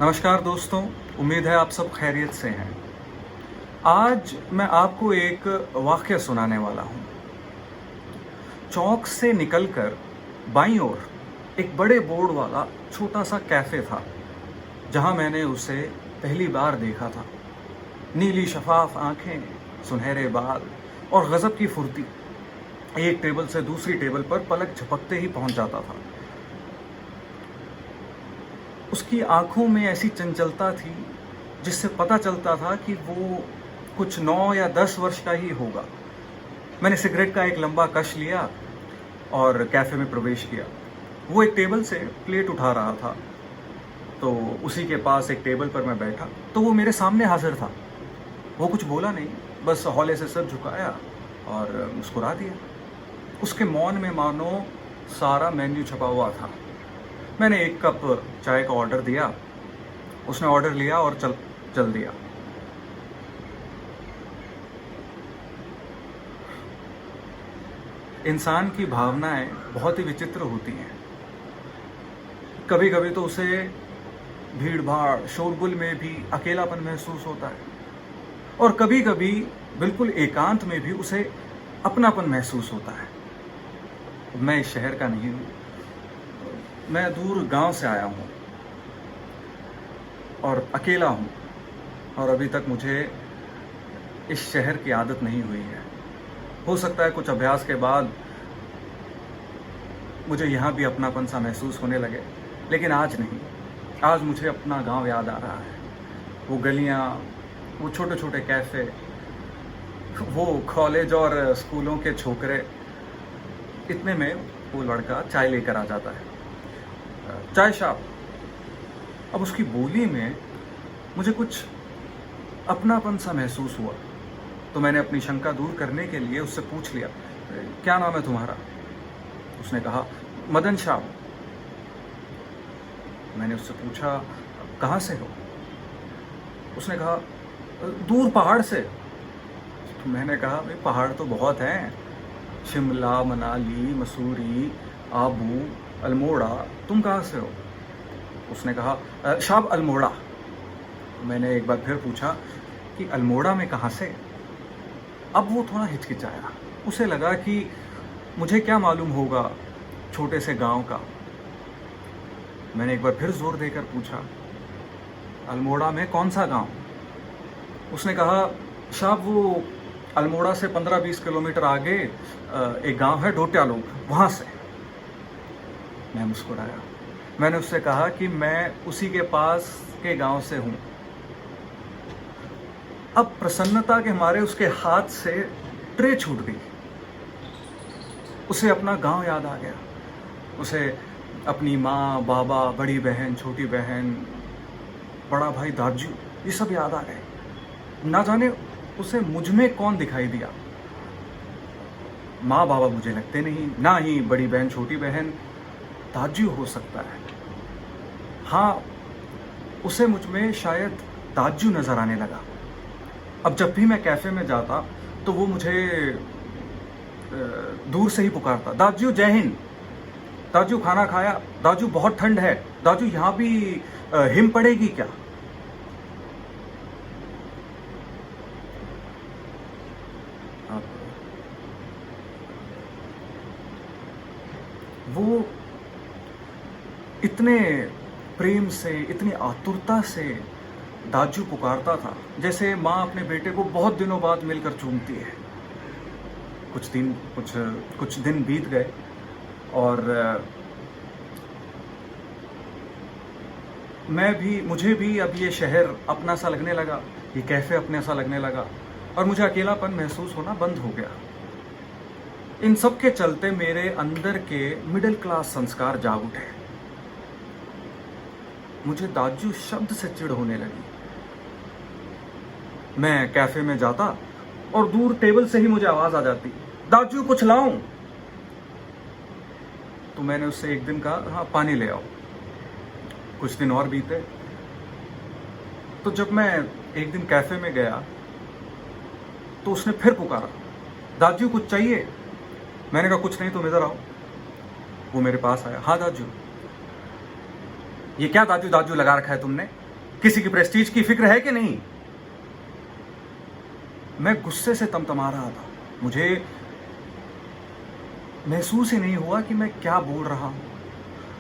नमस्कार दोस्तों, उम्मीद है आप सब खैरियत से हैं। आज मैं आपको एक वाक़या सुनाने वाला हूँ। चौक से निकलकर बाईं ओर एक बड़े बोर्ड वाला छोटा सा कैफ़े था, जहाँ मैंने उसे पहली बार देखा था। नीली शफाफ आँखें, सुनहरे बाल और गज़ब की फुर्ती। एक टेबल से दूसरी टेबल पर पलक झपकते ही पहुँच जाता था। उसकी आंखों में ऐसी चंचलता थी जिससे पता चलता था कि वो कुछ 9 या 10 वर्ष का ही होगा। मैंने सिगरेट का एक लंबा कश लिया और कैफ़े में प्रवेश किया। वो एक टेबल से प्लेट उठा रहा था, तो उसी के पास एक टेबल पर मैं बैठा तो वो मेरे सामने हाजिर था। वो कुछ बोला नहीं, बस हौले से सर झुकाया और मुस्कुरा दिया। उसके मौन में मानो सारा मेन्यू छपा हुआ था। मैंने एक कप चाय का ऑर्डर दिया, उसने ऑर्डर लिया और चल दिया। इंसान की भावनाएं बहुत ही विचित्र होती हैं। कभी कभी तो उसे भीड़ भाड़ शोरगुल में भी अकेलापन महसूस होता है, और कभी कभी बिल्कुल एकांत में भी उसे अपनापन महसूस होता है। मैं इस शहर का नहीं हूँ, मैं दूर गांव से आया हूँ और अकेला हूँ, और अभी तक मुझे इस शहर की आदत नहीं हुई है। हो सकता है कुछ अभ्यास के बाद मुझे यहाँ भी अपनापन सा महसूस होने लगे, लेकिन आज नहीं। आज मुझे अपना गांव याद आ रहा है। वो गलियाँ, वो छोटे छोटे कैफ़े, वो कॉलेज और स्कूलों के छोकरे। इतने में वो लड़का चाय लेकर आ जाता है। चाय साहब। अब उसकी बोली में मुझे कुछ अपनापन सा महसूस हुआ, तो मैंने अपनी शंका दूर करने के लिए उससे पूछ लिया, क्या नाम है तुम्हारा? उसने कहा, मदन साहब। मैंने उससे पूछा, कहाँ से हो? उसने कहा, दूर पहाड़ से। तो मैंने कहा, भाई पहाड़ तो बहुत हैं, शिमला, मनाली, मसूरी, आबू, अल्मोड़ा। तुम कहाँ से हो? उसने कहा, साहब अल्मोड़ा। मैंने एक बार फिर पूछा कि अल्मोड़ा में कहाँ से? अब वो थोड़ा हिचकिचाया। उसे लगा कि मुझे क्या मालूम होगा छोटे से गांव का। मैंने एक बार फिर जोर देकर पूछा, अल्मोड़ा में कौन सा गांव? उसने कहा, साहब वो अल्मोड़ा से 15-20 किलोमीटर आगे एक गांव है डोट्यालोग, वहाँ से। मैं मुस्कुराया। मैंने उससे कहा कि मैं उसी के पास के गांव से हूँ। अब प्रसन्नता के मारे उसके हाथ से ट्रे छूट गई। उसे अपना गांव याद आ गया। उसे अपनी माँ, बाबा, बड़ी बहन, छोटी बहन, बड़ा भाई, दाजू, ये सब याद आ गए। ना जाने उसे मुझ में कौन दिखाई दिया। माँ बाबा मुझे लगते नहीं, ना ही बड़ी बहन, छोटी बहन, दाजू हो सकता है। हाँ, उसे मुझ में शायद दाजू नजर आने लगा। अब जब भी मैं कैफे में जाता तो वो मुझे दूर से ही पुकारता, दाजू जय हिंद, दाजू खाना खाया, दाजू बहुत ठंड है, दाजू यहाँ भी हिम पड़ेगी क्या? वो इतने प्रेम से, इतनी आतुरता से दाजू पुकारता था, जैसे माँ अपने बेटे को बहुत दिनों बाद मिलकर चूमती है। कुछ दिन बीत गए और मुझे भी अब ये शहर अपना सा लगने लगा, ये कैफ़े अपने सा लगने लगा, और मुझे अकेलापन महसूस होना बंद हो गया। इन सब के चलते मेरे अंदर के मिडिल क्लास संस्कार जाग उठे। मुझे दाजू शब्द से चिढ़ होने लगी। मैं कैफे में जाता और दूर टेबल से ही मुझे आवाज आ जाती, दाजू कुछ लाऊं? तो मैंने उससे एक दिन कहा, हाँ पानी ले आओ। कुछ दिन और बीते, तो जब मैं एक दिन कैफे में गया तो उसने फिर पुकारा, दाजू कुछ चाहिए? मैंने कहा कुछ नहीं, तुम इधर आओ। वो मेरे पास आया, हाँ दाजू। ये क्या दाजू दाजू लगा रखा है तुमने? किसी की प्रेस्टीज की फिक्र है कि नहीं? मैं गुस्से से तमतमा रहा था। मुझे महसूस ही नहीं हुआ कि मैं क्या बोल रहा हूं।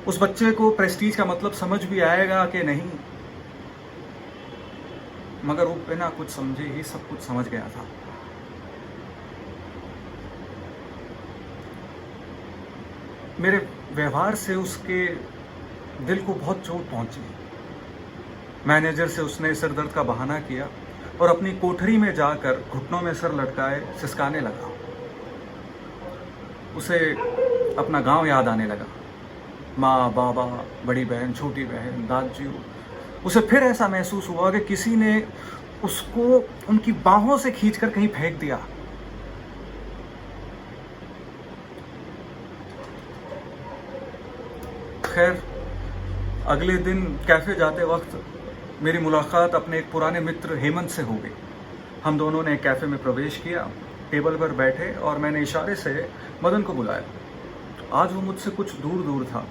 उस बच्चे को प्रेस्टीज का मतलब समझ भी आएगा कि नहीं, मगर वो बिना कुछ समझे ही सब कुछ समझ गया था। मेरे व्यवहार से उसके दिल को बहुत चोट पहुंची। मैनेजर से उसने सिर दर्द का बहाना किया और अपनी कोठरी में जाकर घुटनों में सिर लटकाए सिसकाने लगा। उसे अपना गांव याद आने लगा। माँ, बाबा, बड़ी बहन, छोटी बहन, दादियों। उसे फिर ऐसा महसूस हुआ कि किसी ने उसको उनकी बाहों से खींचकर कहीं फेंक दिया। खैर, अगले दिन कैफे जाते वक्त मेरी मुलाकात अपने एक पुराने मित्र हेमंत से हो गई। हम दोनों ने कैफे में प्रवेश किया, टेबल पर बैठे और मैंने इशारे से मदन को बुलाया। आज वो मुझसे कुछ दूर दूर था।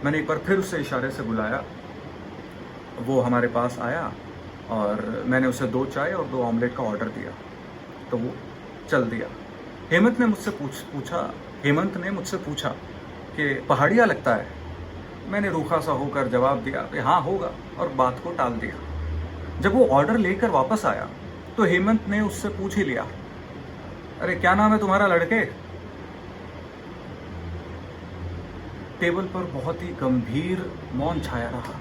मैंने एक बार फिर उसे इशारे से बुलाया। वो हमारे पास आया और मैंने उसे 2 चाय और 2 ऑमलेट का ऑर्डर दिया, तो वो चल दिया। हेमंत ने मुझसे पूछा कि पहाड़िया लगता है? मैंने रूखा सा होकर जवाब दिया कि हाँ होगा, और बात को टाल दिया। जब वो ऑर्डर लेकर वापस आया तो हेमंत ने उससे पूछ ही लिया, अरे क्या नाम है तुम्हारा लड़के? टेबल पर बहुत ही गंभीर मौन छाया रहा।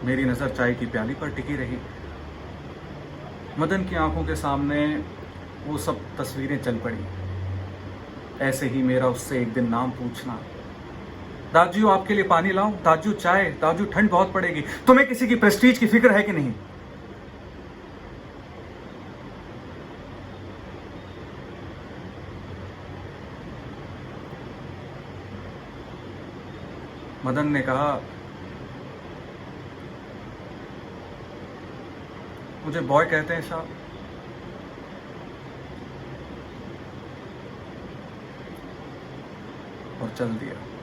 मेरी नजर चाय की प्याली पर टिकी रही। मदन की आंखों के सामने वो सब तस्वीरें चल पड़ी। ऐसे ही मेरा उससे एक दिन नाम पूछना, दाजू आपके लिए पानी लाऊं? दाजू चाय? दाजू ठंड बहुत पड़ेगी। तुम्हें किसी की प्रेस्टीज की फिक्र है कि नहीं? मदन ने कहा, मुझे बॉय कहते हैं साहब। और चल दिया।